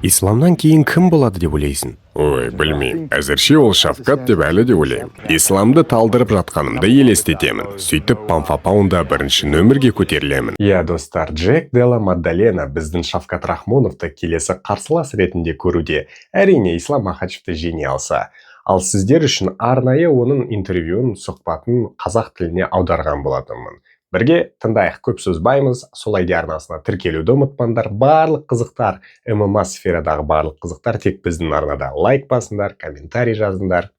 Исламнан кейін кім болады деп ойлайсың? Ой, білмеймін. Әзірше ол шафкат деп әлі де ойлаймын. Исламды талдырып жатқанымды елестетемін. Сөйтіп Памфапаунда бірінші нөмірге көтерілемін. Иә, достар, Джек Делла Маддалена біздің Шавкат Рахмоновты келесі қарсылас ретінде көруде. Әрине, Ислам Махачевті жеңе алса. Ал сіздер үшін арнайы оның интервьюін, сұхбатын қазақ тіліне аударған болатынмын. Бірге тыңдайық, көп созбаймыз. Сол ID арнасына тіркелуді ұмытпаңдар. Барлық қызықтар, ММА сферадағы барлық қызықтар тек біздің арнада. Лайк басыңдар, комментарий жазыңдар.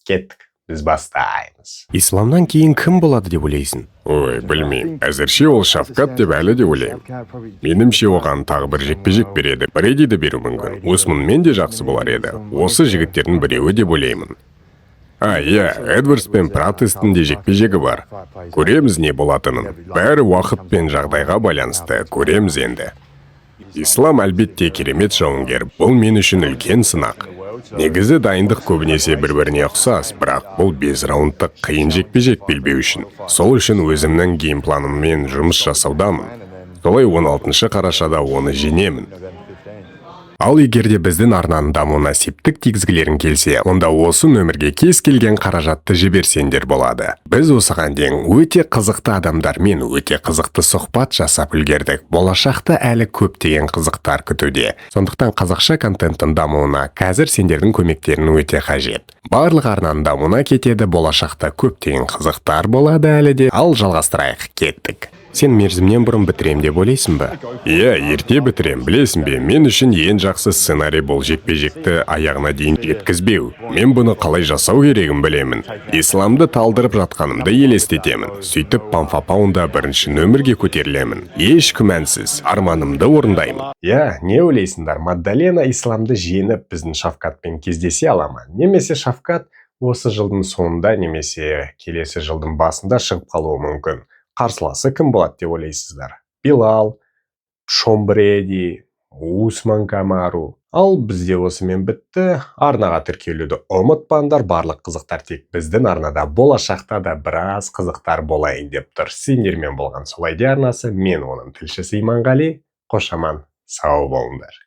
Кеттік, біз бастаймыз. Исламнан кейін кім болады деп ойлайсың? Ой, білмеймін. Әзірше ол шафкат деп әлі де ойлаймын. Менімше оған тағы бір жекпе-жек береді. Брэдиді беру мүмкін. Осмонмен де жақсы болар еді. Осы жігіттердің біреуі деп ойлаймын. Иә, Эдвардс пен Пратестің де жекпе-жегі бар. Көреміз не болатынын. Бәрі уақыт пен жағдайға байланысты. Көреміз енді. Ислам әлбетте керемет жауынгер. Бұл мен үшін үлкен сынақ. Негізі дайындық көбінесе бір-біріне ұқсас, бірақ бұл 5 раундтық қиын жекпе-жек белбеу үшін. Сол үшін өзімнің геймпланыммен жұмыс жасаудамын. Солай 16 қарашада оны жеңемін. Ал егерде біздің арнаның дамуына септік тигізгілерің келсе, онда осы нөмірге кез келген қаражатты жіберсеңдер болады. Біз осыған дейін өте қызықты адамдармен өте қызықты сұхбат жасап үлгердік. Болашақта әлі көптеген қызықтар күтуде. Сондықтан қазақша контенттің дамуына қазір сендердің көмектерің өте қажет. Барлық арнаның дамуына кетеді, болашақта көптеген қызықтар болады әлі де. Ал жалғастырайық, кеттік. Сен мерзімнен бұрын бітірем деп ойлайсың ба? Иә, ерте бітірем, білесің бе? Мен үшін ең жақсы сценарий бұл жекпе-жекті аяғына дейін жеткізбеу. Мен бұны қалай жасау керегін білемін. Исламды талдырып жатқанымды елестетемін. Сөйтіп Памфапаунда бірінші нөмірге көтерілемін. Еш күмәнсіз, арманымды орындаймын. Иә, не ойлайсыңдар? Маддалена Исламды жеңіп біздің Шавкатпен кездесе ала ма? Немесе Шавкат осы жылдың соңында немесе келесі жылдың басында шығып қалуы мүмкін. Қарсыласы кім болады деп ойлайсыздар? Билал, Шон Брэди, Усман Камару. Ал бізде осымен бітті. Арнаға тіркелуді ұмытпаңдар. Барлық қызықтар тек біздің арнада. Болашақта да біраз қызықтар болайын деп тұр. Сендермен болған Сол ID арнасы, мен оның тілшісі Иманғали. Қош аман, сау болыңдар.